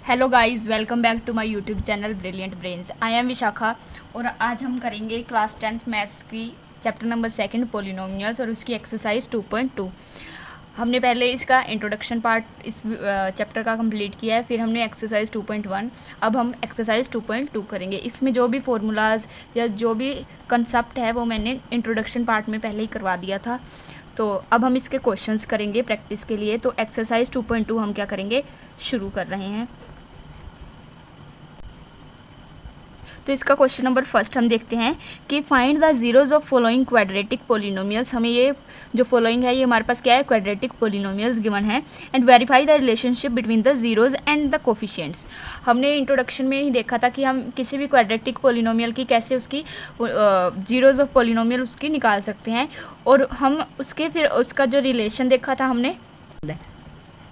Hello guys, welcome back to my YouTube channel brilliant brains. I am Vishakha और आज हम करेंगे क्लास 10th मैथ्स की चैप्टर नंबर 2 पॉलिनोमियल्स और उसकी एक्सरसाइज 2.2। हमने पहले इसका इंट्रोडक्शन पार्ट इस चैप्टर का कंप्लीट किया है, फिर हमने एक्सरसाइज 2.1, अब हम एक्सरसाइज 2.2 करेंगे। इसमें जो भी फॉर्मूलाज या जो भी कंसेप्ट है वो मैंने इंट्रोडक्शन पार्ट में पहले ही करवा दिया था। तो अब हम इसके क्वेश्चंस करेंगे प्रैक्टिस के लिए। तो एक्सरसाइज 2.2 हम क्या करेंगे, शुरू कर रहे हैं। तो इसका क्वेश्चन नंबर फर्स्ट हम देखते हैं कि find the zeros of following quadratic polynomials. हमें ये जो फॉलोइंग है ये हमारे पास क्या है, क्वाड्रेटिक पोलिनोमियल्स गिवन है। And verify the relationship between the zeros and the coefficients. हमने इंट्रोडक्शन में ही देखा था कि हम किसी भी क्वाड्रेटिक पोलिनोमियल की कैसे उसकी जीरोज ऑफ पोलिनोमियल उसकी निकाल सकते हैं, और हम उसके फिर उसका जो रिलेशन देखा था हमने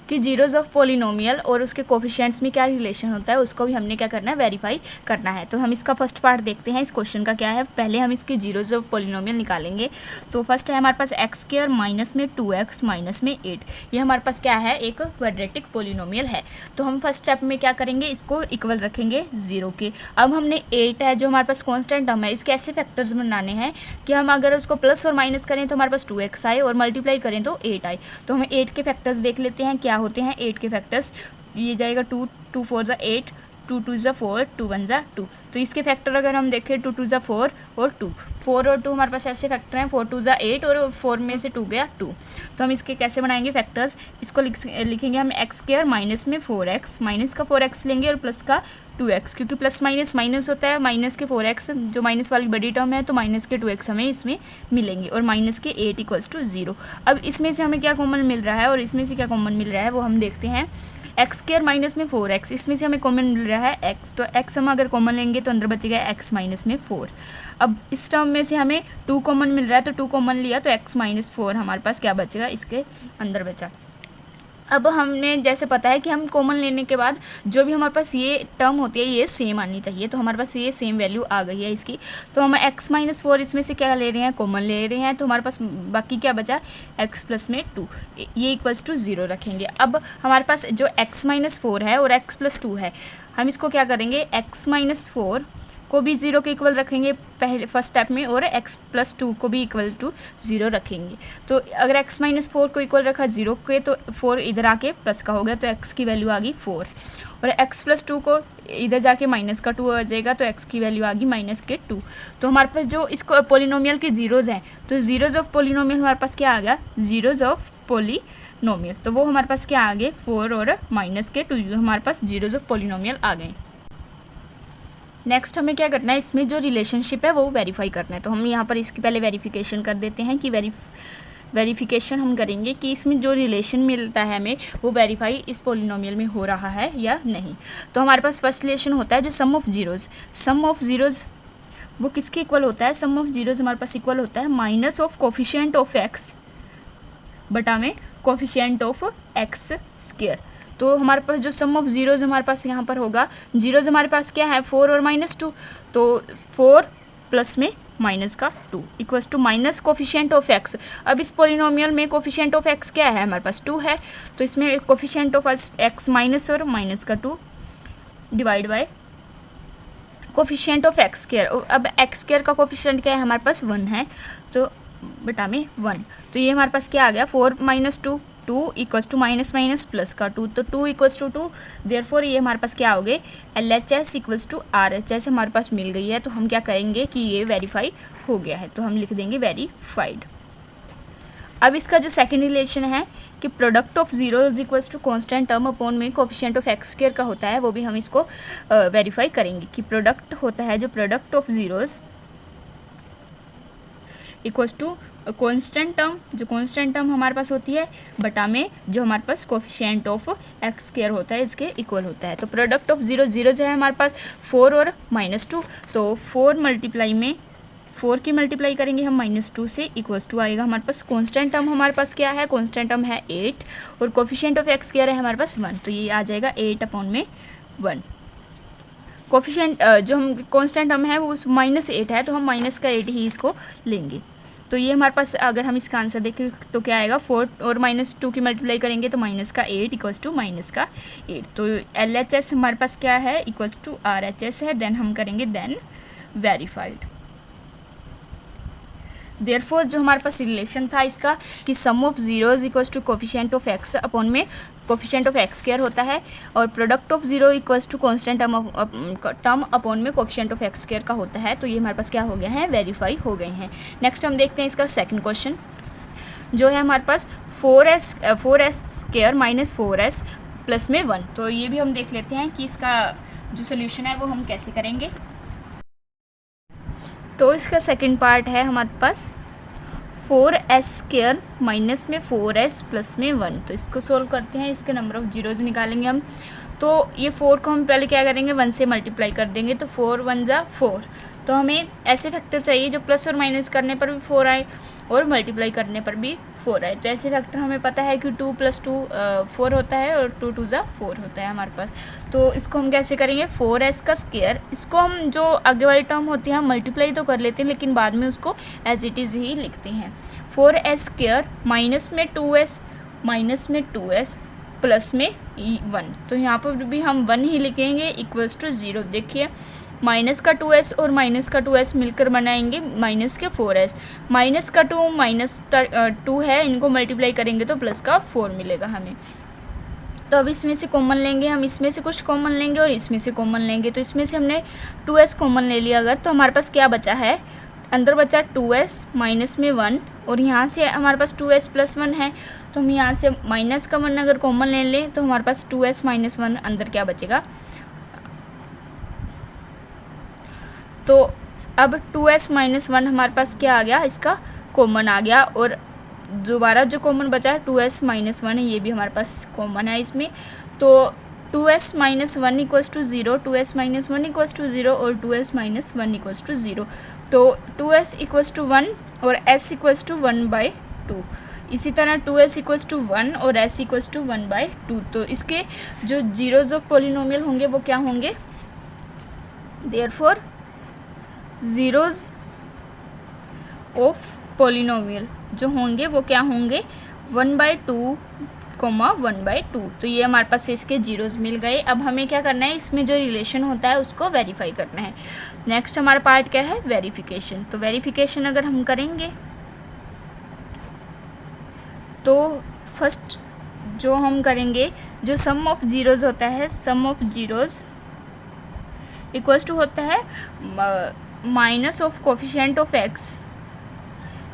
कि जीरोज ऑफ पोलिनोमियल और उसके कोफिशिएंट्स में क्या रिलेशन होता है, उसको भी हमने क्या करना है, वेरीफाई करना है। तो हम इसका फर्स्ट पार्ट देखते हैं। इस क्वेश्चन का क्या है, पहले हम इसके जीरोज ऑफ पोलिनोमियल निकालेंगे। तो फर्स्ट है हमारे पास एक्स स्क्वायर माइनस में 2x माइनस में 8। ये हमारे पास क्या है, एक क्वाड्रेटिक पोलिनोमियल है। तो हम फर्स्ट स्टेप में क्या करेंगे, इसको इक्वल रखेंगे 0 के। अब हमने 8 है जो हमारे पास कॉन्स्टेंट टर्म है, इसके ऐसे फैक्टर्स बनाने हैं कि हम अगर उसको प्लस और माइनस करें तो हमारे पास 2x आए और मल्टीप्लाई करें तो 8 आए। तो हमें 8 के फैक्टर्स देख लेते हैं क्या होते हैं 8 के फैक्टर्स। ये जाएगा 2 2 4 ज़ा 8, 2 2 ज़ा 4, 2 1 ज़ा 2। तो इसके फैक्टर अगर हम देखें 2 2 ज़ा 4 और 2, 4 और 2 हमारे पास ऐसे फैक्टर हैं, 4 2 ज़ा 8 और 4 में से 2 गया 2। तो हम इसके कैसे बनाएंगे फैक्टर्स, इसको लिखेंगे हम एक्स स्क्वायर माइनस में 4x, माइनस का 4x लेंगे और प्लस का 2x, क्योंकि प्लस माइनस माइनस होता है, माइनस के 4x जो माइनस वाली बड़ी टर्म है, तो माइनस के 2x हमें इसमें मिलेंगे और माइनस के 8 इक्वल्स टू 0। अब इसमें से हमें क्या कॉमन मिल रहा है और इसमें से क्या कॉमन मिल रहा है वो हम देखते हैं। एक्स स्क्वायर माइनस में 4x, इसमें से हमें कॉमन मिल रहा है x, तो x हम अगर कॉमन लेंगे तो अंदर बचेगा x माइनस में 4। अब इस टर्म में से हमें 2 कॉमन मिल रहा है, तो 2 कॉमन लिया तो x माइनस 4 हमारे पास क्या बचेगा, इसके अंदर बचा। अब हमने जैसे पता है कि हम कॉमन लेने के बाद जो भी हमारे पास ये टर्म होती है ये सेम आनी चाहिए, तो हमारे पास ये सेम वैल्यू आ गई है इसकी। तो हम x माइनस 4 इसमें से क्या ले रहे हैं, कॉमन ले रहे हैं, तो हमारे पास बाकी क्या बचा, x प्लस में 2, ये इक्वल्स टू 0 रखेंगे। अब हमारे पास जो x माइनस 4 है और x प्लस 2 है, हम इसको क्या करेंगे, x माइनस 4 को भी 0 के इक्वल रखेंगे पहले फर्स्ट स्टेप में, और x प्लस 2 को भी इक्वल टू 0 रखेंगे। तो अगर x माइनस 4 को इक्वल रखा 0 के, तो 4 इधर आके प्लस का हो गया, तो x की वैल्यू आ गई 4, और x प्लस 2 को इधर जाके माइनस का 2 आ जाएगा, तो x की वैल्यू आ गई माइनस के 2। तो हमारे पास जो इसको पोलिनोमियल के जीरोज़ हैं, तो जीरोज़ ऑफ पोलिनोमियल हमारे पास क्या आ गया, जीरोज़ ऑफ पोलिनोमियल, तो वो हमारे पास क्या आ गए, 4 और माइनस के 2, हमारे पास जीरोज़ ऑफ पोलिनोमियल आ गए। नेक्स्ट हमें क्या करना है, इसमें जो रिलेशनशिप है वो वेरीफाई करना है। तो हम यहाँ पर इसकी पहले वेरिफिकेशन कर देते हैं कि वेरिफिकेशन हम करेंगे कि इसमें जो रिलेशन मिलता है हमें वो वेरीफाई इस पोलिनोमियल में हो रहा है या नहीं। तो हमारे पास फर्स्ट रिलेशन होता है जो sum of zeros. Sum of zeros वो किसके इक्वल होता है, सम ऑफ जीरोज़ हमारे पास इक्वल होता है minus of coefficient of x बटा में कोफिशिएंट ऑफ एक्स स्क्वायर। तो हमारे पास जो सम ऑफ जीरोज़ हमारे पास यहाँ पर होगा, जीरोज़ हमारे पास क्या है 4 और माइनस 2, तो 4 प्लस में माइनस का 2 equals to minus coefficient of x. अब इस पोलिनोमियल में कोफिशिएंट ऑफ एक्स क्या है, हमारे पास 2 है, तो इसमें कोफिशिएंट ऑफ एक्स माइनस और माइनस का 2 divide by coefficient of x square. अब एक्स स्क्वायर का कोफिशिएंट क्या है, हमारे पास 1 है, तो बटा में 1, तो ये हमारे पास क्या आ गया, 4 minus 2 2 equals to minus minus plus का 2, तो 2 इक्वल्स टू 2, देयरफॉर ये हमारे पास क्या हो गए, LHS इक्वल्स टू RHS हमारे पास मिल गई है। तो हम क्या करेंगे कि ये वेरीफाई हो गया है, तो हम लिख देंगे वेरीफाइड। अब इसका जो सेकंड रिलेशन है कि product of zeros equals to constant term upon में कोफिशिएंट ऑफ एक्स स्क्वायर का होता है, वो भी हम इसको वेरीफाई करेंगे कि प्रोडक्ट होता है जो product of zeros equals to constant term, जो कांस्टेंट टर्म हमारे पास होती है बटा में जो हमारे पास कोफिशिएंट ऑफ एक्स स्क्वायर होता है इसके इक्वल होता है। तो प्रोडक्ट ऑफ जीरो जो है हमारे पास 4 और माइनस 2, तो 4 मल्टीप्लाई में 4 की मल्टीप्लाई करेंगे हम माइनस 2 से, इक्वल्स टू आएगा हमारे पास कांस्टेंट टर्म हमारे पास क्या है, कांस्टेंट टर्म है 8 और कोफिशिएंट ऑफ एक्स स्क्वायर है हमारे पास 1, तो ये आ जाएगा 8 अपॉन में 1। कोफिशिएंट जो हम कांस्टेंट टर्म है वो -8 है, तो हम माइनस का 8 ही इसको लेंगे। तो ये हमारे पास अगर हम इसका आंसर देखें तो क्या आएगा, 4 और -2 की मल्टीप्लाई करेंगे तो -8 इक्वल्स टू -8। तो LHS हमारे पास क्या है, इक्वल्स टू RHS है। देन हम करेंगे देन वेरीफाइड। देयरफॉर जो हमारे पास रिलेशन था इसका कि sum of zeros equals to coefficient of x upon में कोफिशिएंट ऑफ x स्क्वायर होता है, और product of zero equals to constant term upon में कोफिशिएंट ऑफ x स्क्वायर का होता है। तो ये हमारे पास क्या हो गया है, वेरीफाई हो गए हैं। नेक्स्ट हम देखते हैं इसका सेकंड क्वेश्चन जो है हमारे पास 4s square minus 4s plus में 1। तो ये भी हम देख लेते हैं कि इसका जो सोल्यूशन है वो हम कैसे करेंगे। तो इसका सेकंड पार्ट है हमारे पास 4s स्क्वायर माइनस में 4s प्लस में 1। तो इसको सोल्व करते हैं, इसके नंबर ऑफ जीरोज निकालेंगे हम। तो ये 4 को हम पहले क्या करेंगे, 1 से मल्टीप्लाई कर देंगे, तो 4 1 जा 4। तो हमें ऐसे फैक्टर चाहिए जो प्लस और माइनस करने पर भी 4 आए और मल्टीप्लाई करने पर भी 4 आए। तो ऐसे फैक्टर हमें पता है कि 2 + 2 4 होता है और 2 2 जा 4 होता है हमारे पास। तो इसको हम कैसे करेंगे, 4s का स्क्वायर, इसको हम जो आगे वाली टर्म होती है हम मल्टीप्लाई तो कर लेते हैं लेकिन बाद में उसको एज इट इज़ ही लिखते हैं। 4s स्क्वायर माइनस में 2s प्लस में 1। तो यहाँ पर भी हम 1 ही लिखेंगे इक्वल्स टू 0। देखिए माइनस का 2s और माइनस का 2s मिलकर बनाएंगे माइनस के 4s। माइनस का 2 है, इनको मल्टीप्लाई करेंगे तो प्लस का 4 मिलेगा हमें। तो अब इसमें से कॉमन लेंगे, हम इसमें से कुछ कॉमन लेंगे और इसमें से कॉमन लेंगे। तो इसमें से हमने 2s कॉमन ले लिया अगर, तो हमारे पास क्या बचा है, अंदर बचा 2s माइनस में 1 और यहाँ से हमारे पास 2s प्लस 1 है। तो हम यहाँ से माइनस का 1 अगर कॉमन ले लें तो हमारे पास 2s माइनस 1 अंदर क्या बचेगा। तो अब 2s माइनस 1 हमारे पास क्या आ गया, इसका कॉमन आ गया, और दोबारा जो कॉमन बचा है 2s माइनस 1 है, ये भी हमारे पास कॉमन है इसमें। तो 2s minus 1 equals to 0, 2s minus 1 equals to 0 और 2s माइनस 1 इक्वल्स टू 0। तो 2s इक्वल्स टू 1 और s इक्वल्स टू 1/2। इसी तरह 2s इक्वल्स टू 1 और s इक्वल्स टू 1/2। तो इसके जो जीरोज ऑफ पॉलिनोमियल होंगे वो क्या होंगे, देयरफॉर जीरोज ऑफ पॉलिनोमियल जो होंगे वो क्या होंगे, 1/2, 1/2। तो ये हमारे पास इसके जीरोज मिल गए। अब हमें क्या करना है, इसमें जो रिलेशन होता है उसको वेरीफाई करना है। नेक्स्ट हमारा पार्ट क्या है, वेरिफिकेशन। तो वेरिफिकेशन अगर हम करेंगे तो फर्स्ट जो हम करेंगे, जो सम ऑफ जीरोज होता है, सम ऑफ जीरोज इक्वल्स टू होता है minus of coefficient of x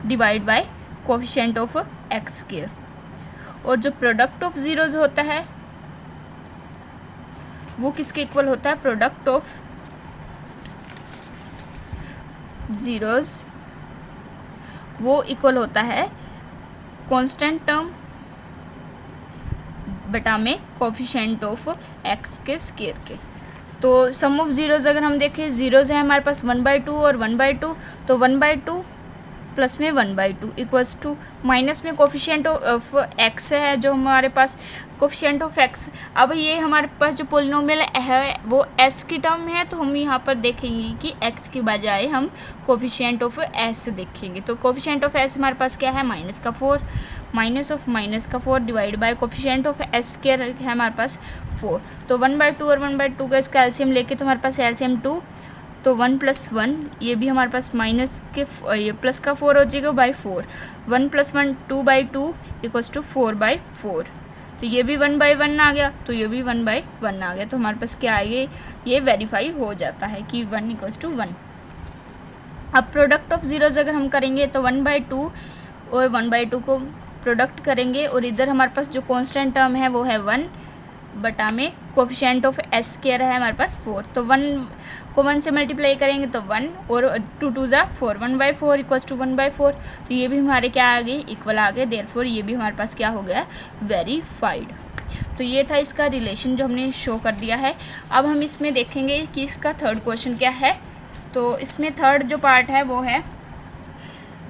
divide by coefficient of x square. और जो प्रोडक्ट ऑफ जीरोज होता है वो किसके इक्वल होता है, प्रोडक्ट ऑफ जीरोज वो इक्वल होता है कांस्टेंट टर्म बटा में कोफिशिएंट ऑफ x के स्क्वायर के। तो सम ऑफ जीरोज अगर हम देखें, जीरोज है हमारे पास 1/2 और 1/2। तो 1/2 प्लस में 1/2 इक्वल्स टू माइनस में कोफिशिएंट ऑफ x है जो हमारे पास कोफिशिएंट ऑफ x। अब ये हमारे पास जो पोलिनोमियल है वो s की टर्म है, तो हम यहाँ पर देखेंगे कि x की बजाय हम कोफिशिएंट ऑफ s देखेंगे। तो कोफिशिएंट ऑफ s हमारे पास क्या है, -4, minus of -4 divide by coefficient of s square है हमारे पास 4। तो 1/2 और 1/2 का इसका एलसीएम लेके तो हमारे पास एलसीएम 2, तो 1 + 1 ये भी हमारे पास माइनस के ये प्लस का 4 हो जाएगा /4। 1 + 1 2/2 इक्वल्स टू 4/4। तो ये भी 1/1 आ गया, तो ये भी 1/1 आ गया। तो हमारे पास क्या आएगा, ये वेरीफाई हो जाता है कि 1 = 1। अब प्रोडक्ट ऑफ जीरोज अगर हम करेंगे तो 1/2 और 1/2 को प्रोडक्ट करेंगे, और इधर हमारे पास जो कांस्टेंट टर्म है वो है 1 बटा में कोफिशिएंट ऑफ s स्क्वायर है हमारे पास 4। तो 1 को 1 से मल्टीप्लाई करेंगे तो 1 और 2 2 जा 4, 1/4 इक्वल्स टू 1/4। तो ये भी हमारे क्या आ गए, इक्वल आ गए। देयरफॉर ये भी हमारे पास क्या हो गया, वेरीफाइड। तो ये था इसका रिलेशन जो हमने शो कर दिया है। अब हम इसमें देखेंगे कि इसका थर्ड क्वेश्चन क्या है। तो इसमें थर्ड जो पार्ट है वो है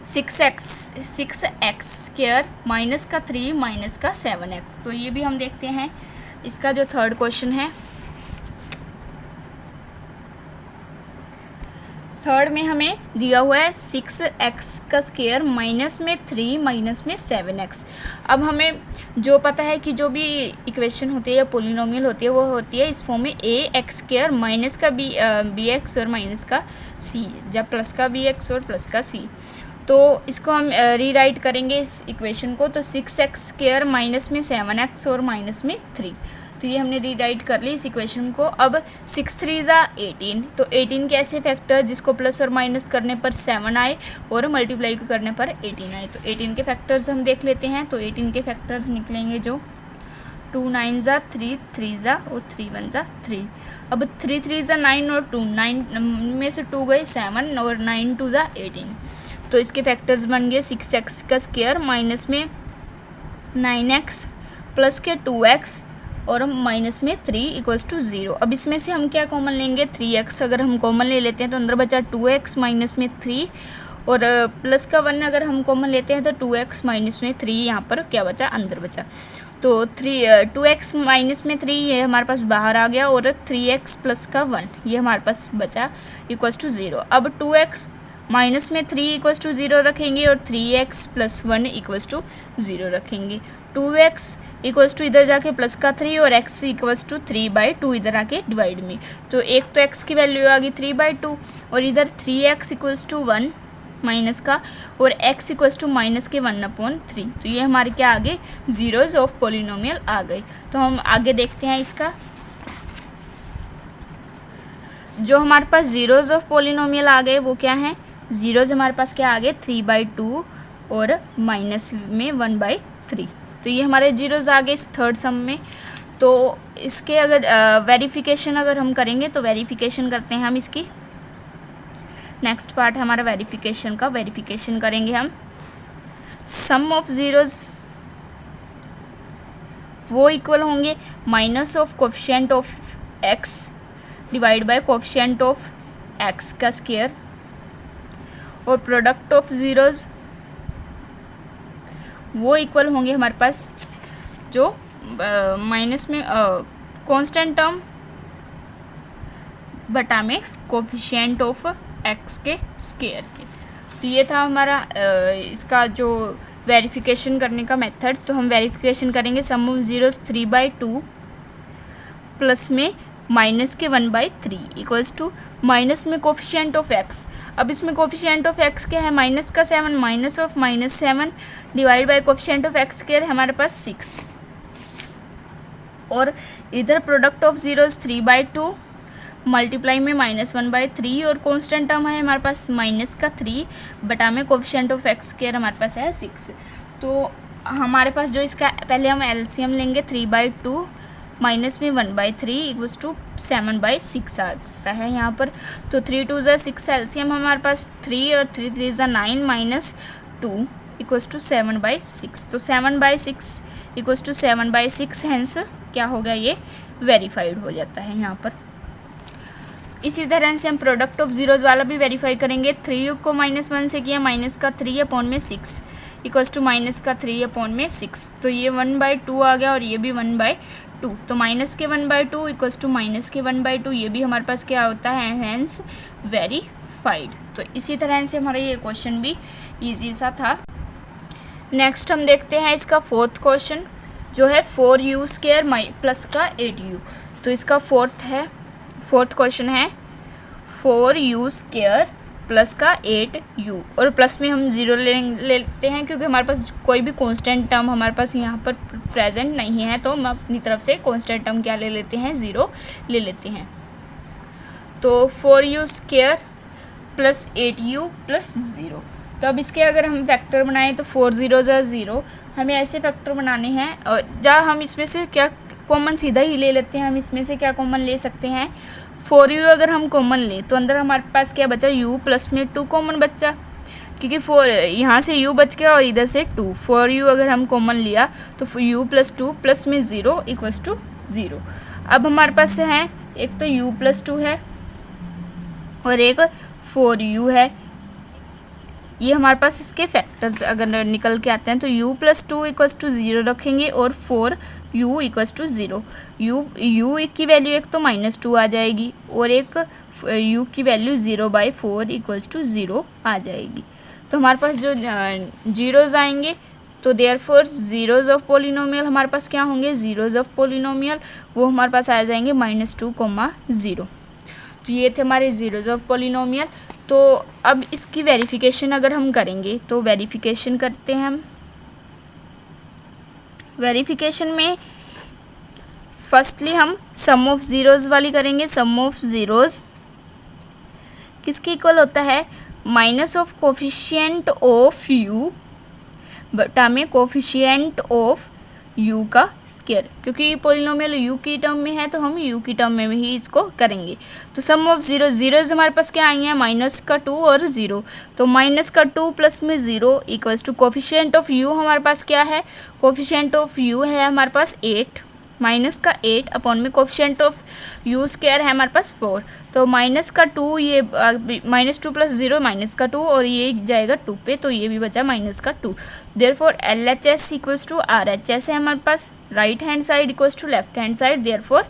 6x स्क्वायर माइनस का 3 माइनस का 7x। तो ये भी हम देखते हैं इसका जो थर्ड क्वेश्चन है। थर्ड में हमें दिया हुआ है 6x का स्क्वायर माइनस में 3 माइनस में 7x। अब हमें जो पता है कि जो भी इक्वेशन होती है या पोलिनोमियल होती है वो होती है इस फॉर्म में ax स्क्वायर माइनस का bx और माइनस का c, जब प्लस का bx और प्लस का c। तो इसको हम रीराइट करेंगे इस इक्वेशन को, तो 6x स्क्वायर माइनस में 7x और माइनस में 3। तो ये हमने रीराइट कर ली इस इक्वेशन को। अब 6 3 ज़ा 18, तो 18 के ऐसे फैक्टर जिसको प्लस और माइनस करने पर 7 आए और मल्टीप्लाई करने पर 18 आए। तो 18 के फैक्टर्स हम देख लेते हैं। तो 18 के फैक्टर्स निकलेंगे जो 2 9 ज़ा 3, 3 ज़ा और 3 1 ज़ा 3। अब 3 3 ज़ा 9 और 2, 9 में से 2 गए 7 और 9 2 ज़ा 18। तो इसके फैक्टर्स बन गए 6x का स्क्वायर माइनस में 9x प्लस के 2x और माइनस में 3 इक्वल्स टू 0। अब इसमें से हम क्या कॉमन लेंगे, 3x अगर हम कॉमन ले लेते हैं तो अंदर बचा 2x माइनस में 3 और प्लस का 1 अगर हम कॉमन लेते हैं तो 2x माइनस में 3 यहाँ पर क्या बचा, अंदर बचा। तो 2x माइनस में 3 ये हमारे पास बाहर आ गया और 3x प्लस का 1 ये हमारे पास बचा इक्वल्स टू 0। अब 2x माइनस में 3 इक्वल्स टू 0 रखेंगे और 3x प्लस 1 इक्वल्स टू 0 रखेंगे। 2x इक्वल्स टू इधर जाके प्लस का 3 और x इक्वल्स टू 3/2 इधर आके डिवाइड में। तो एक तो x की वैल्यू आ गई 3/2 और इधर 3x इक्वल्स टू 1 माइनस का और x इक्वल्स टू माइनस के 1/3। तो ये हमारे क्या आ गए, जीरोज ऑफ पोलिनोमियल आ गए। तो हम आगे देखते हैं इसका। जो हमारे पास जीरोज ऑफ पोलिनोमियल आ गए वो क्या हैं, जीरोज हमारे पास क्या आ गए 3/2 और माइनस में 1/3। तो ये हमारे जीरोज आ गए इस थर्ड सम में। तो इसके अगर वेरिफिकेशन अगर हम करेंगे तो वेरिफिकेशन करते हैं हम इसकी। नेक्स्ट पार्ट है हमारा वेरिफिकेशन का। वेरिफिकेशन करेंगे हम सम ऑफ जीरोज वो इक्वल होंगे minus of coefficient of x divide by coefficient of x का स्क्वायर और प्रोडक्ट ऑफ जीरोज वो इक्वल होंगे हमारे पास जो माइनस में कांस्टेंट टर्म बटा में कोफिशिएंट ऑफ x के स्क्वायर के। तो ये था हमारा इसका जो वेरिफिकेशन करने का मेथड। तो हम वेरिफिकेशन करेंगे सम ऑफ जीरोज 3/2 प्लस में माइनस के 1/3 इक्वल्स टू माइनस में कोफिशिएंट ऑफ x। अब इसमें कोफिशिएंट ऑफ x क्या है, माइनस का 7 minus of -7 divide by coefficient of x square है हमारे पास 6 और इधर प्रोडक्ट ऑफ जीरोज 3/2 मल्टीप्लाई में -1/3 और कांस्टेंट टर्म है हमारे पास माइनस का 3 बटा में कोफिशिएंट ऑफ x स्क्वायर हमारे पास है 6। तो हमारे पास जो इसका पहले हम एलसीएम लेंगे 3/2 माइनस में 1/3 इक्वल्स टू 7/6 आता है यहाँ पर। तो 3 2 ज़ा 6 एलसीएम हमारे पास 3 और 3 3 ज़ा 9 माइनस 2 इक्वल्स टू 7/6। तो 7/6 इक्वल्स टू 7/6 हैंस क्या हो गया, ये वेरीफाइड हो जाता है यहाँ पर। इसी तरह से हम प्रोडक्ट ऑफ जीरोज वाला भी वेरीफाई करेंगे। 3 को -1 से किया, माइनस का 3/6 इक्वल्स टू माइनस का 3/6। तो ये 1/2 आ गया और ये भी 1/2। तो माइनस के 1/2 इक्वल्स टू माइनस के 1/2 ये भी हमारे पास क्या होता है, हैंस वेरीफाइड। तो इसी तरह से हमारा ये क्वेश्चन भी ईजी सा था। नेक्स्ट हम देखते हैं इसका फोर्थ क्वेश्चन जो है 4u स्क्वायर प्लस का 8u। तो इसका फोर्थ क्वेश्चन है 4u स्क्वायर प्लस का 8u और प्लस में हम 0 लेते हैं क्योंकि हमारे पास कोई भी कांस्टेंट टर्म हमारे पास यहाँ पर प्रेजेंट नहीं है। तो हम अपनी तरफ से कांस्टेंट टर्म क्या ले लेते हैं, 0 ले लेते हैं। तो 4u square plus 8u plus 0। तो अब इसके अगर हम फैक्टर बनाएं तो 4 0 ज़ा 0 हमें ऐसे फैक्टर बनाने हैं। और जहाँ हम इसमें से क्या कॉमन सीधा ही ले लेते हैं, हम इसमें से क्या कॉमन ले सकते हैं, 4u अगर हम कॉमन लें तो अंदर हमारे पास क्या बचा, u प्लस में 2 कॉमन बचा क्योंकि 4 यहाँ से u बच गया और इधर से 2। 4u अगर हम कॉमन लिया तो u प्लस 2 प्लस में 0 इक्वल्स टू 0। अब हमारे पास है एक तो u प्लस 2 है और एक 4u है। ये हमारे पास इसके फैक्टर्स अगर निकल के आते हैं तो u प्लस 2 इक्वल्स टू 0 रखेंगे और 4 u इक्वल्स टू 0। u की वैल्यू एक तो -2 आ जाएगी और एक u की वैल्यू 0/4 इक्वल्स टू 0 आ जाएगी। तो हमारे पास जो जीरोज़ आएंगे तो देयरफॉर ज़ीरोज़ ऑफ पोलिनोमियल हमारे पास क्या होंगे, ज़ीरोज़ ऑफ पोलिनोमियल वो हमारे पास आ जाएंगे -2, 0। तो ये थे हमारे ज़ीरोज़ ऑफ पोलिनोमियल। तो अब इसकी वेरिफिकेशन अगर हम करेंगे तो वेरिफिकेशन करते हैं हम। वेरिफिकेशन में फर्स्टली हम सम ऑफ ज़ीरोज़ वाली करेंगे। सम ऑफ ज़ीरोज़ किसके इक्वल होता है, minus of coefficient of u बटा में कोफिशिएंट ऑफ u का स्क्वायर, क्योंकि पोलिनोमियल u की टर्म में है तो हम u की टर्म में ही इसको करेंगे। तो सम ऑफ ज़ीरोज़ हमारे पास क्या आई हैं, -2 और 0। तो -2 प्लस में 0 equals to coefficient of u हमारे पास क्या है, कोफिशिएंट ऑफ u है हमारे पास 8, -8 अपॉन में कोफिशिएंट ऑफ u स्क्वायर है हमारे पास 4। तो -2 ये -2 प्लस 0 -2 और ये जाएगा 2 पे, तो ये भी बचा -2। Therefore LHS equals to RHS है हमारे पास, right hand side equals to left hand side, therefore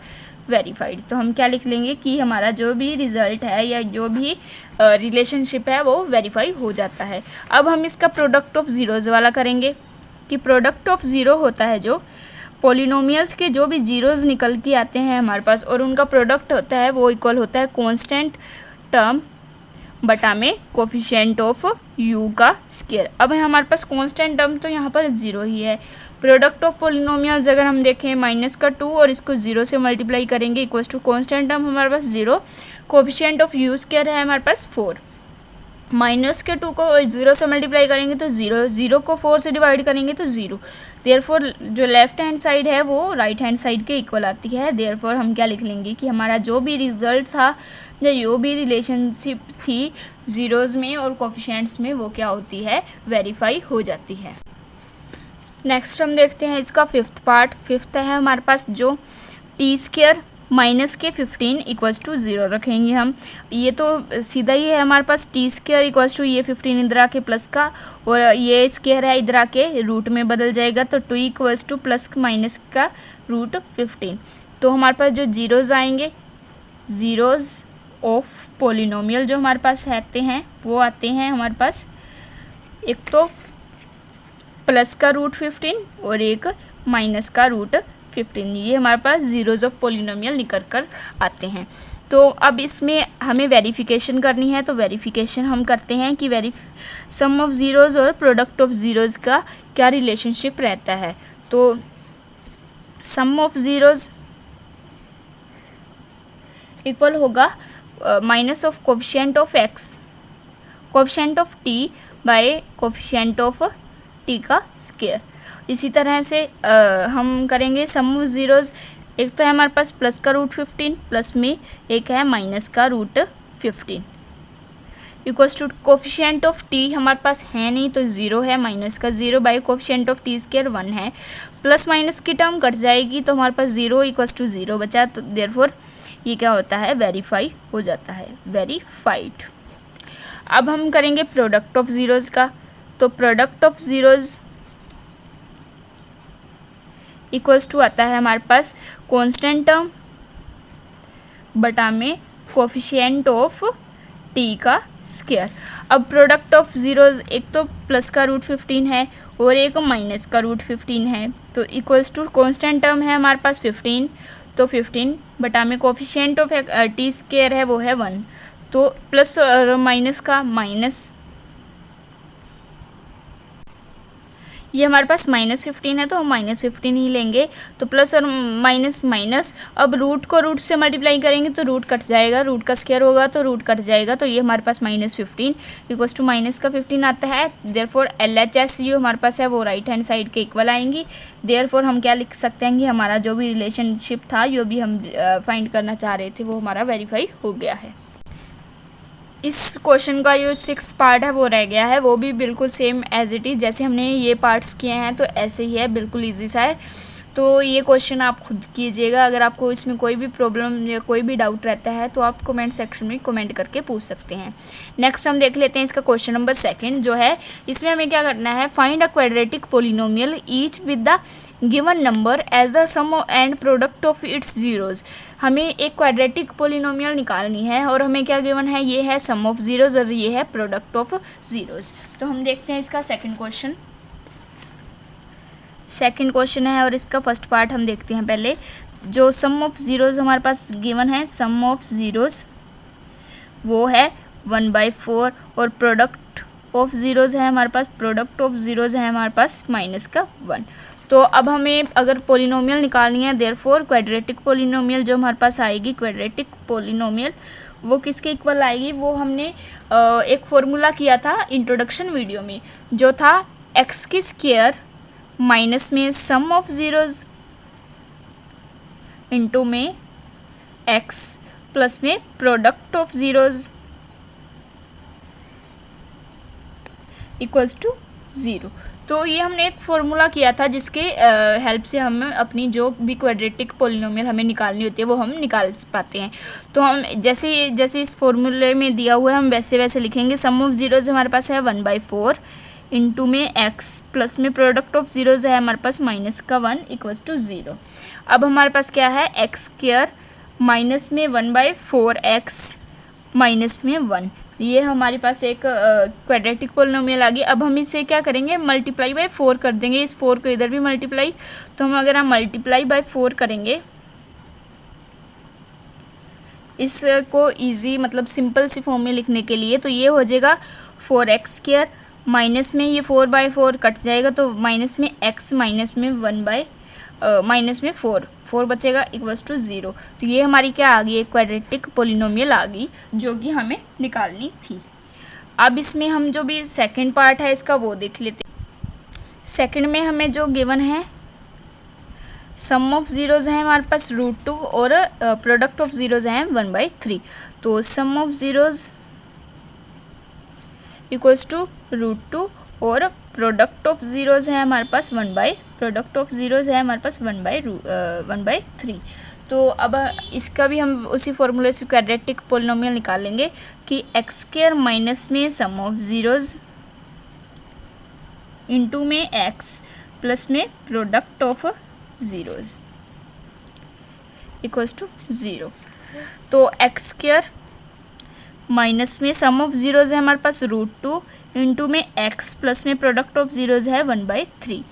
verified. तो हम क्या लिख लेंगे कि हमारा जो भी रिजल्ट है या जो भी रिलेशनशिप है वो वेरीफाई हो जाता है। अब हम इसका प्रोडक्ट ऑफ ज़ीरोज़ वाला करेंगे कि प्रोडक्ट ऑफ ज़ीरो होता है जो पोलिनोमियल्स के जो भी जीरोज़ निकल के आते हैं हमारे पास और उनका प्रोडक्ट होता है वो इक्वल होता है कांस्टेंट टर्म बटा में कोफिशिएंट ऑफ u का स्क्वायर। अब है हमारे पास कांस्टेंट टर्म तो यहाँ पर 0 ही है। प्रोडक्ट ऑफ पोलिनोमियल्स अगर हम देखें -2 और इसको 0 से मल्टीप्लाई करेंगे इक्वल्स टू कांस्टेंट टर्म हमारे पास 0, कोफिशिएंट ऑफ u स्क्वायर है हमारे पास 4। -2 को 0 से मल्टीप्लाई करेंगे तो 0 को 4 से डिवाइड करेंगे तो 0। देयरफॉर जो लेफ्ट हैंड साइड है वो राइट हैंड साइड के इक्वल आती है। देयरफॉर हम क्या लिख लेंगे कि हमारा जो भी रिजल्ट था या जो भी रिलेशनशिप थी ज़ीरोज़ में और कोफिशिएंट्स में वो क्या होती है, वेरीफाई हो जाती है। नेक्स्ट हम देखते हैं इसका फिफ्थ पार्ट। फिफ्थ है हमारे पास जो t² -15 इक्वल्स टू 0 रखेंगे हम। ये तो सीधा ही है हमारे पास, t² इक्वल्स टू ये 15 इधर आके प्लस का और ये स्क्वायर है इधर आके रूट में बदल जाएगा, तो 2 इक्वल्स टू प्लस माइनस का रूट 15। तो हमारे पास जो जीरोज़ आएंगे, ज़ीरोज़ ऑफ पोलिनोमियल जो हमारे पास आते हैं वो आते हैं हमारे पास एक तो प्लस का रूट 15 और एक माइनस का रूट 15। ये हमारे पास ज़ीरोज़ ऑफ पोलिनोमियल निकल कर आते हैं। तो अब इसमें हमें वेरिफिकेशन करनी है, तो वेरिफिकेशन हम करते हैं कि सम ऑफ ज़ीरोज़ और प्रोडक्ट ऑफ ज़ीरोज़ का क्या रिलेशनशिप रहता है। तो सम ऑफ ज़ीरोज़ इक्वल होगा minus of coefficient of x, coefficient of t bye coefficient of t का स्क्वायर। इसी तरह से हम करेंगे सम ऑफ ज़ीरोज़। एक तो है हमारे पास प्लस का रूट 15 प्लस में एक है माइनस का root 15 equals to coefficient of t हमारे पास है नहीं तो 0 है, माइनस का 0 by coefficient of t square 1 है, प्लस माइनस की टर्म कट जाएगी तो हमारे पास 0 इक्वल्स टू 0 बचा। तो देयरफॉर ये क्या होता है, वेरीफाई हो जाता है, वेरीफाइड। अब हम करेंगे प्रोडक्ट ऑफ ज़ीरोज़ का। तो product of zeros equals to आता है हमारे पास कांस्टेंट टर्म बटा में कोफिशिएंट ऑफ t का स्क्वायर। अब प्रोडक्ट ऑफ ज़ीरोज़ एक तो प्लस का रूट 15 है और एक माइनस का रूट 15 है, तो इक्वल्स टू कांस्टेंट टर्म है हमारे पास 15, तो 15 बटा में कोफिशिएंट ऑफ t स्क्वायर है वो है 1, तो प्लस और माइनस का माइनस, ये हमारे पास -15 है तो हम -15 ही लेंगे, तो प्लस और माइनस माइनस। अब रूट को रूट से मल्टीप्लाई करेंगे तो रूट कट जाएगा, रूट का स्क्वायर होगा तो रूट कट जाएगा, तो ये हमारे पास -15 इक्वल्स टू माइनस का 15 आता है। देयरफॉर LHS जो हमारे पास है वो राइट हैंड साइड के इक्वल आएंगी। देयरफॉर हम क्या लिख सकते हैं कि हमारा जो भी रिलेशनशिप था, जो भी हम फाइंड करना चाह रहे थे, वो हमारा वेरीफाई हो गया है। इस क्वेश्चन का जो 6 पार्ट है वो रह गया है, वो भी बिल्कुल सेम एज इट इज़ जैसे हमने ये पार्ट्स किए हैं तो ऐसे ही है, बिल्कुल इजी सा है। तो ये क्वेश्चन आप खुद कीजिएगा। अगर आपको इसमें कोई भी प्रॉब्लम या कोई भी डाउट रहता है तो आप कमेंट सेक्शन में कमेंट करके पूछ सकते हैं। नेक्स्ट हम देख लेते हैं इसका क्वेश्चन नंबर 2 जो है, इसमें हमें क्या करना है, find a quadratic polynomial each with the given number as the sum and product of its zeros. हमें एक क्वाड्रेटिक पोलिनोमियल निकालनी है और हमें क्या गिवन है, ये है सम ऑफ ज़ीरोज़ और ये है प्रोडक्ट ऑफ ज़ीरोज़। तो हम देखते हैं इसका सेकंड क्वेश्चन है और इसका फर्स्ट पार्ट हम देखते हैं। पहले जो सम ऑफ ज़ीरोज़ हमारे पास गिवन है, सम ऑफ ज़ीरोज़ वो है 1/4 और प्रोडक्ट ऑफ ज़ीरोज़ है हमारे पास, -1। तो अब हमें अगर पोलिनोमियल निकालनी है, देयरफॉर क्वाड्रेटिक पोलिनोमियल जो हमारे पास आएगी, क्वाड्रेटिक पोलिनोमियल वो किसके इक्वल आएगी, वो हमने एक फॉर्मूला किया था इंट्रोडक्शन वीडियो में, जो था एक्स की स्क्वायर माइनस में सम ऑफ ज़ीरोज़ इंटू में एक्स प्लस में product of zeros equals to 0। तो ये हमने एक फॉर्मूला किया था जिसके हेल्प से हम अपनी जो भी क्वाड्रेटिक पोलिनोमियल हमें निकालनी होती है वो हम निकाल पाते हैं। तो हम जैसे इस फॉर्मूले में दिया हुआ है हम वैसे वैसे लिखेंगे। सम ऑफ ज़ीरोज़ हमारे पास है 1/4 इंटू में एक्स प्लस में प्रोडक्ट ऑफ ज़ीरोज़ है हमारे पास -1 इक्वल्स टू 0। अब हमारे पास क्या है, एक्स स्क्वायर माइनस में 1/4 एक्स माइनस में 1, ये हमारे पास एक क्वाड्रेटिक पोलिनोमियल आ गई। अब हम इसे क्या करेंगे, मल्टीप्लाई बाय 4 कर देंगे। इस 4 को इधर भी मल्टीप्लाई, तो अगर हम मल्टीप्लाई बाय 4 करेंगे इसको इजी मतलब सिंपल सी फॉर्म में लिखने के लिए, तो ये हो जाएगा 4x स्क्वायर माइनस में ये 4/4 कट जाएगा, तो माइनस में x माइनस में 4 बचेगा इक्वल्स टू 0। तो ये हमारी क्या आ गई, एक क्वाड्रेटिक पोलिनोमियल आ गई जो कि हमें निकालनी थी। अब इसमें हम जो भी सेकंड पार्ट है इसका वो देख लेते हैं। सेकंड में हमें जो गिवन है सम ऑफ ज़ीरोज़ है हमारे पास √2 और प्रोडक्ट ऑफ ज़ीरोज़ है 1/3। तो सम ऑफ ज़ीरोज़ इक्वल्स टू √2 और प्रोडक्ट ऑफ ज़ीरोज़ है हमारे पास 1/3। तो अब इसका भी हम उसी फॉर्मूले से क्वाड्रेटिक पोलिनोमियल निकाल लेंगे कि एक्स स्क्वायर माइनस में सम ऑफ ज़ीरोज़ इंटू में एक्स प्लस में product of zeros equals to 0। तो एक्स स्क्वायर माइनस में सम ऑफ ज़ीरोज़ है हमारे पास √2 इंटू में एक्स प्लस में प्रोडक्ट ऑफ ज़ीरोज़ है 1/3।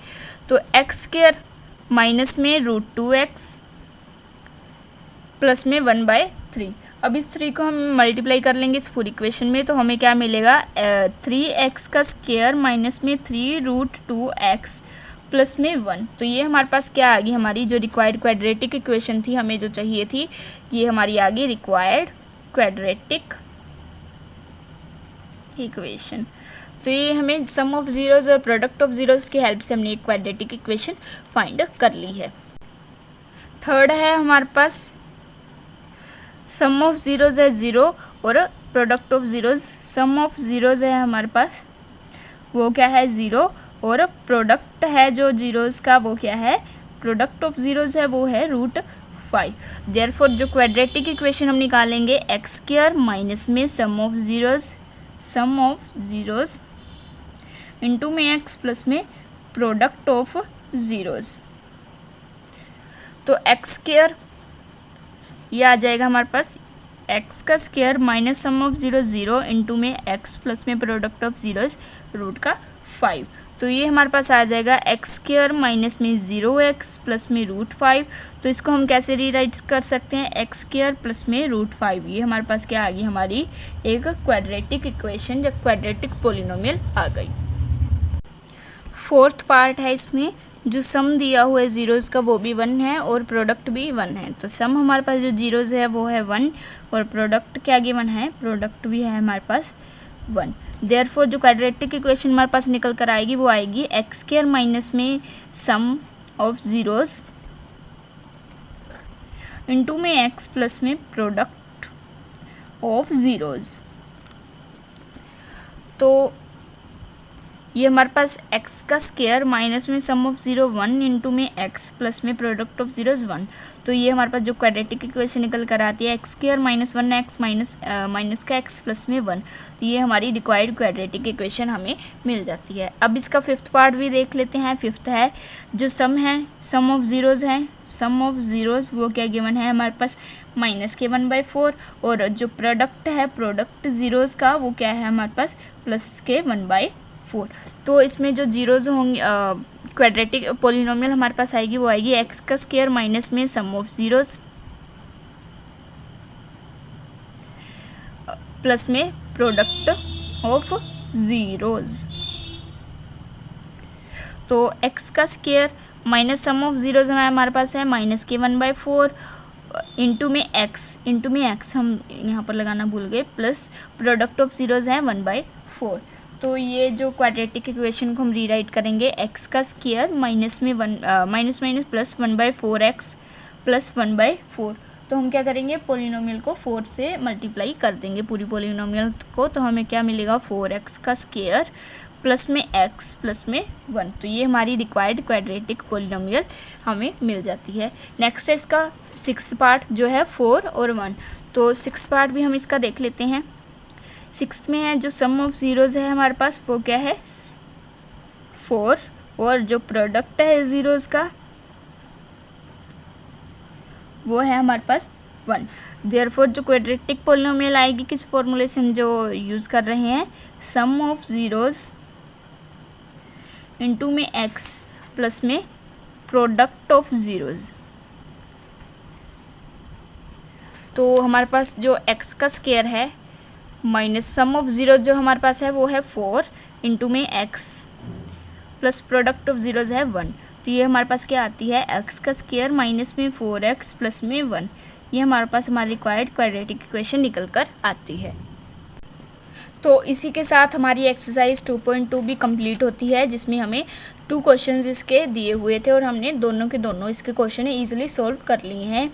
तो एक्स स्क्वायर माइनस में √2x प्लस में 1/3। अब इस 3 को हम मल्टीप्लाई कर लेंगे इस पूरी इक्वेशन में, तो हमें क्या मिलेगा, 3x का स्क्वायर माइनस में 3√2x प्लस में 1। तो ये हमारे पास क्या आ गई, हमारी जो रिक्वायर्ड क्वाड्रेटिक इक्वेशन थी, हमें जो चाहिए थी, ये हमारी आ गई रिक्वायर्ड क्वाड्रेटिक इक्वेशन। तो ये हमें सम ऑफ ज़ीरोज़ और प्रोडक्ट ऑफ ज़ीरोज़ की हेल्प से हमने एक क्वाड्रेटिक इक्वेशन फाइंड कर ली है। थर्ड है हमारे पास सम ऑफ ज़ीरोज़ है 0 और product of zeros, sum of zeros है हमारे पास वो क्या है 0 और प्रोडक्ट है जो ज़ीरोज़ का वो क्या है, प्रोडक्ट ऑफ ज़ीरोज़ है वो है √5। देयरफॉर जो क्वाड्रेटिक इक्वेशन हम निकालेंगे एक्स स्क्वायर माइनस में सम ऑफ ज़ीरोज़ इंटू में एक्स प्लस में प्रोडक्ट ऑफ ज़ीरोज़। तो एक्स स्क्वायर ये आ जाएगा हमारे पास एक्स का square minus sum of 0 into में एक्स प्लस में प्रोडक्ट ऑफ ज़ीरोज़ √5। तो ये हमारे पास आ जाएगा एक्स स्क्वायर माइनस में 0x प्लस में √5। तो इसको हम कैसे रीराइट कर सकते हैं, एक्स स्क्वायर प्लस में √5। ये हमारे पास क्या आ गई, हमारी एक क्वाड्रेटिक इक्वेशन या क्वाड्रेटिक पोलिनोमियल आ गई। फोर्थ पार्ट है, इसमें जो सम दिया हुआ है ज़ीरोज़ का वो भी 1 है और प्रोडक्ट भी 1 है। तो सम हमारे पास जो ज़ीरोज़ है वो है 1 और प्रोडक्ट क्या गिवन है, प्रोडक्ट भी है हमारे पास 1। देयरफॉर जो क्वाड्रेटिक इक्वेशन हमारे पास निकल कर आएगी वो आएगी एक्स स्क्वायर माइनस में सम ऑफ ज़ीरोज़ इंटू में एक्स प्लस में प्रोडक्ट ऑफ ज़ीरोज़। तो ये हमारे पास x का स्क्वायर माइनस में सम ऑफ 0 1 इंटू में x प्लस में प्रोडक्ट ऑफ 0 इज़ 1। तो ये हमारे पास जो क्वाड्रेटिक इक्वेशन निकल कर आती है x square minus 1x minus का x प्लस में 1। तो ये हमारी रिक्वायर्ड क्वाड्रेटिक इक्वेशन हमें मिल जाती है। अब इसका फिफ्थ पार्ट भी देख लेते हैं। फिफ्थ है जो सम है, सम ऑफ ज़ीरोज़ हैं, सम ऑफ ज़ीरोज़ वो क्या गिवन है हमारे पास माइनस के 1/4, और जो प्रोडक्ट है प्रोडक्ट ज़ीरोज़ का वो क्या है हमारे पास प्लस के 1/4। तो इसमें जो जीरोज़ होंगे क्वाड्रेटिक पॉलिनोमियल हमारे पास आएगी वो आएगी एक्स का स्क्वायर माइनस में सम ऑफ ज़ीरोज़ प्लस में प्रोडक्ट ऑफ ज़ीरोज़। तो एक्स का square minus sum of zeros हमारे पास है माइनस के 1/4 इंटू में एक्स हम यहाँ पर लगाना भूल गए, प्लस प्रोडक्ट ऑफ ज़ीरोज़ है 1/4। तो ये जो क्वाड्रेटिक इक्वेशन को हम रीराइट करेंगे एक्स का स्क्वायर माइनस में माइनस प्लस 1/4x प्लस 1/4। तो हम क्या करेंगे पॉलिनोमियल को 4 से मल्टीप्लाई कर देंगे पूरी पॉलिनोमियल को। तो हमें क्या मिलेगा 4x का स्क्वायर प्लस में x प्लस में 1। तो ये हमारी रिक्वायर्ड क्वाड्रेटिक पॉलिनोमियल हमें मिल जाती है। नेक्स्ट है इसका सिक्स्थ पार्ट जो है 4 और 1। तो सिक्स पार्ट भी हम इसका देख लेते हैं। सिक्स्थ में है जो सम ऑफ ज़ीरोज़ है हमारे पास वो क्या है 4, और जो प्रोडक्ट है ज़ीरोज़ का वो है हमारे पास 1। देयरफॉर जो क्वाड्रेटिक पॉलिनोमियल आएगी किस फॉर्मूले से हम जो यूज़ कर रहे हैं सम ऑफ ज़ीरोज़ इंटू में x प्लस में प्रोडक्ट ऑफ ज़ीरोज़। तो हमारे पास जो x का स्क्वायर है माइनस सम ऑफ ज़ीरोज़ जो हमारे पास है वो है 4 इंटू में x plus product of zeros है 1। तो ये हमारे पास क्या आती है x का स्क्वायर माइनस में 4x प्लस में 1। ये हमारे पास हमारी रिक्वायर्ड क्वाड्रेटिक इक्वेशन निकल कर आती है। तो इसी के साथ हमारी एक्सरसाइज 2.2 भी कंप्लीट होती है, जिसमें हमें 2 क्वेश्चंस इसके दिए हुए थे और हमने दोनों के दोनों इसके क्वेश्चन ईजिली सॉल्व कर लिए हैं।